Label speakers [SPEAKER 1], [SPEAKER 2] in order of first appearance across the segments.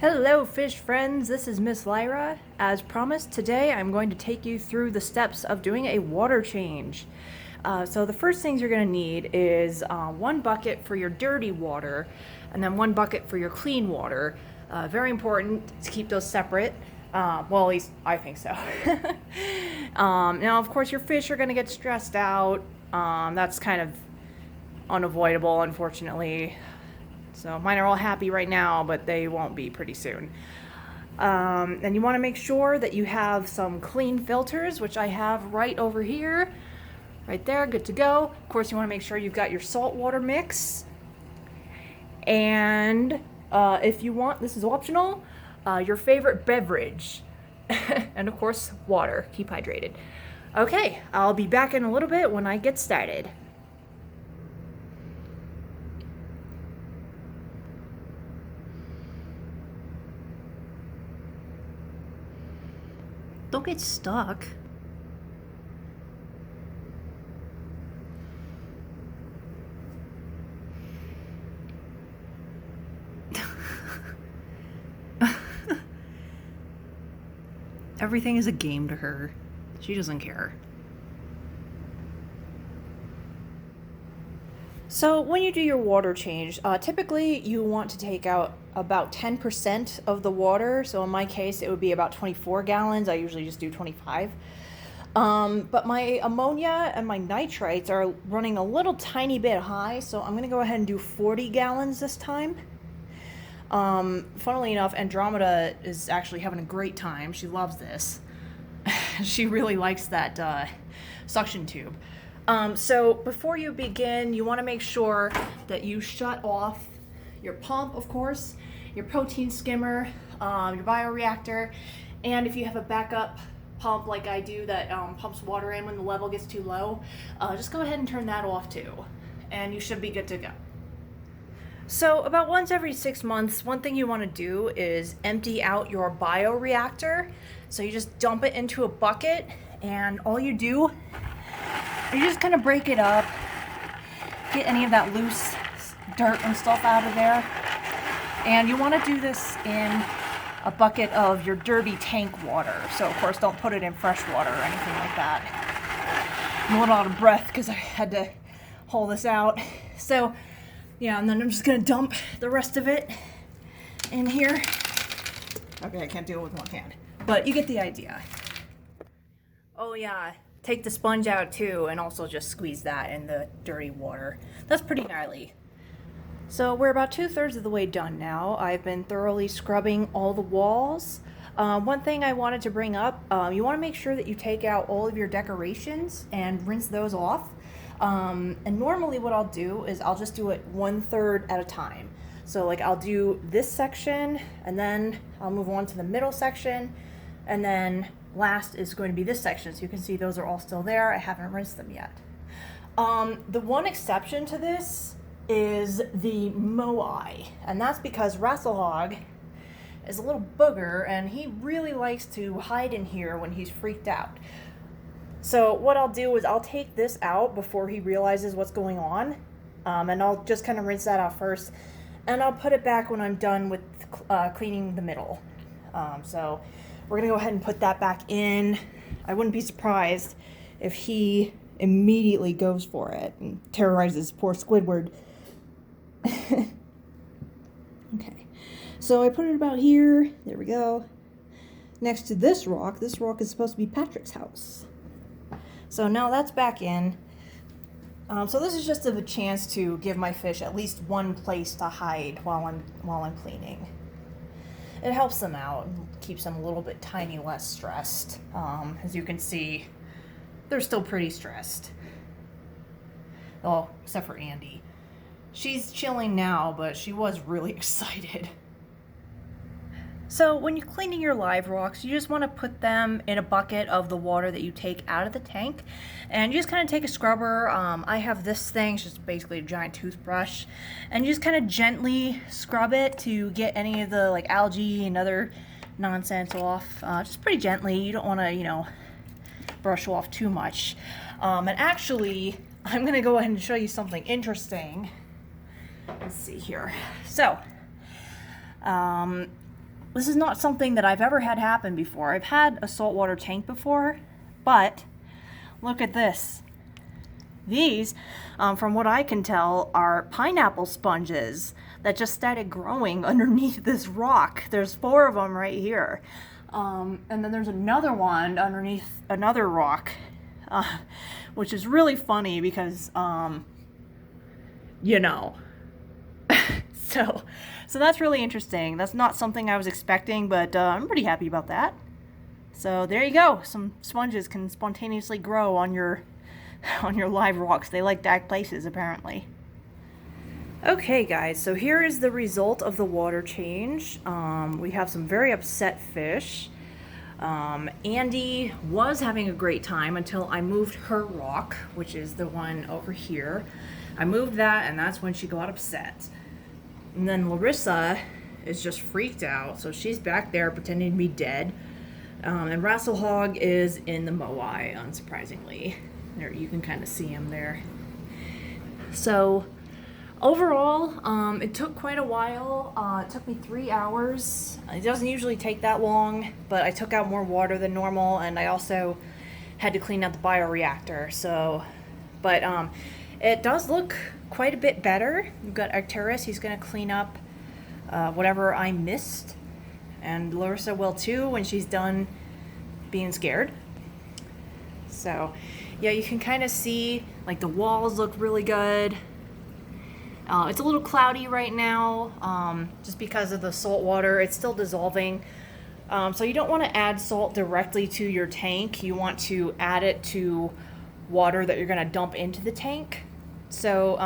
[SPEAKER 1] Hello fish friends, this is Miss Lyra. As promised, today I'm going to take you through the steps of doing a water change. So the first things you're going to need is one bucket for your dirty water and then one bucket for your clean water. Very important to keep those separate. Well, at least I think so. Now, of course, your fish are going to get stressed out. That's kind of unavoidable, unfortunately. So mine are all happy right now, but they won't be pretty soon. And you want to make sure that you have some clean filters, which I have right over here, right there, good to go. Of course, you want to make sure you've got your salt water mix. And if you want, this is optional, your favorite beverage. And of course, water. Keep hydrated. Okay, I'll be back in a little bit when I get started. Don't get stuck. Everything is a game to her. She doesn't care. So when you do your water change, typically you want to take out about 10% of the water. So in my case, it would be about 24 gallons. I usually just do 25. But my ammonia and my nitrites are running a little tiny bit high, so I'm going to go ahead and do 40 gallons this time. Funnily enough, Andromeda is actually having a great time. She loves this. She really likes that suction tube. So before you begin, you want to make sure that you shut off your pump, of course, your protein skimmer, your bio reactor, and if you have a backup pump like I do that pumps water in when the level gets too low, just go ahead and turn that off too, and you should be good to go. So about once every 6 months, one thing you want to do is empty out your bio reactor. So you just dump it into a bucket, and all you do, you just kind of break it up, get any of that loose dirt and stuff out of there. And you want to do this in a bucket of your dirty tank water. So of course don't put it in fresh water or anything like that. I'm a little out of breath because I had to haul this out. So yeah, and then I'm just gonna dump the rest of it in here. Okay, I can't do it with one hand, but you get the idea. Oh yeah, take the sponge out too, and also just squeeze that in the dirty water. That's pretty gnarly. So we're about 2/3 of the way done now. I've been thoroughly scrubbing all the walls. One thing I wanted to bring up, you want to make sure that you take out all of your decorations and rinse those off. And normally what I'll do is I'll just do it 1/3 at a time. So like I'll do this section, and then I'll move on to the middle section, and then last is going to be this section. So you can see those are all still there. I haven't rinsed them yet. The one exception to this is the moai, and that's because Rasselhog is a little booger and he really likes to hide in here when he's freaked out. So what I'll do is I'll take this out before he realizes what's going on, and I'll just kind of rinse that out first, and I'll put it back when I'm done with cleaning the middle. So we're gonna go ahead and put that back in. I wouldn't be surprised if he immediately goes for it and terrorizes poor Squidward. Okay, so I put it about here. There we go. Next to this rock. This rock is supposed to be Patrick's house. So now that's back in. So this is just a chance to give my fish at least one place to hide while I'm cleaning. It helps them out, keeps them a little bit tiny less stressed. As you can see, they're still pretty stressed. Oh, except for Andy. She's chilling now, but she was really excited. So when you're cleaning your live rocks, you just want to put them in a bucket of the water that you take out of the tank, and you just kind of take a scrubber. I have this thing, it's just basically a giant toothbrush, and you just kind of gently scrub it to get any of the like algae and other nonsense off, just pretty gently. You don't want to, brush off too much. And actually, I'm going to go ahead and show you something interesting. Let's see here. So, This is not something that I've ever had happen before. I've had a saltwater tank before, but look at this. These, from what I can tell, are pineapple sponges that just started growing underneath this rock. There's 4 of them right here. And then there's another one underneath another rock, which is really funny because, you know. So that's really interesting. That's not something I was expecting, but I'm pretty happy about that. So there you go. Some sponges can spontaneously grow on your live rocks. They like dark places, apparently. Okay, guys, so here is the result of the water change. We have some very upset fish. Andy was having a great time until I moved her rock, which is the one over here. I moved that, and that's when she got upset. And then Larissa is just freaked out, so she's back there pretending to be dead. And Rasselhog is in the moai, unsurprisingly. There, you can kind of see him there. So overall, it took quite a while. It took me 3 hours. It doesn't usually take that long, but I took out more water than normal, and I also had to clean out the bioreactor. So, but it does look quite a bit better. We've got Arcturus. He's going to clean up whatever I missed, and Larissa will too when she's done being scared. So yeah, you can kind of see like the walls look really good. It's a little cloudy right now, just because of the salt water. It's still dissolving. So you don't want to add salt directly to your tank. You want to add it to water that you're going to dump into the tank. So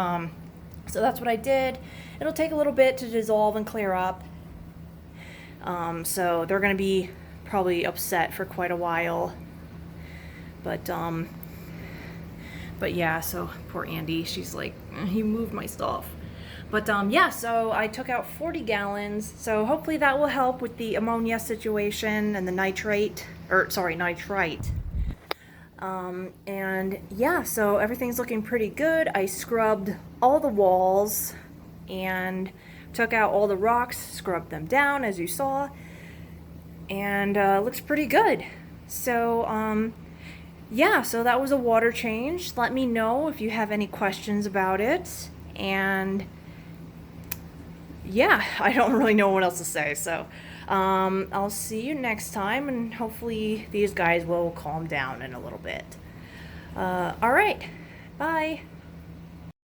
[SPEAKER 1] that's what I did. It'll take a little bit to dissolve and clear up. So they're going to be probably upset for quite a while. But yeah, so poor Andy, she's like, he moved my stuff. But yeah, so I took out 40 gallons. So hopefully that will help with the ammonia situation and the nitrite. And yeah, so everything's looking pretty good. I scrubbed all the walls and took out all the rocks, scrubbed them down as you saw, and looks pretty good. So yeah, so that was a water change. Let me know if you have any questions about it. And yeah, I don't really know what else to say. So I'll see you next time, and hopefully these guys will calm down in a little bit. All right, bye.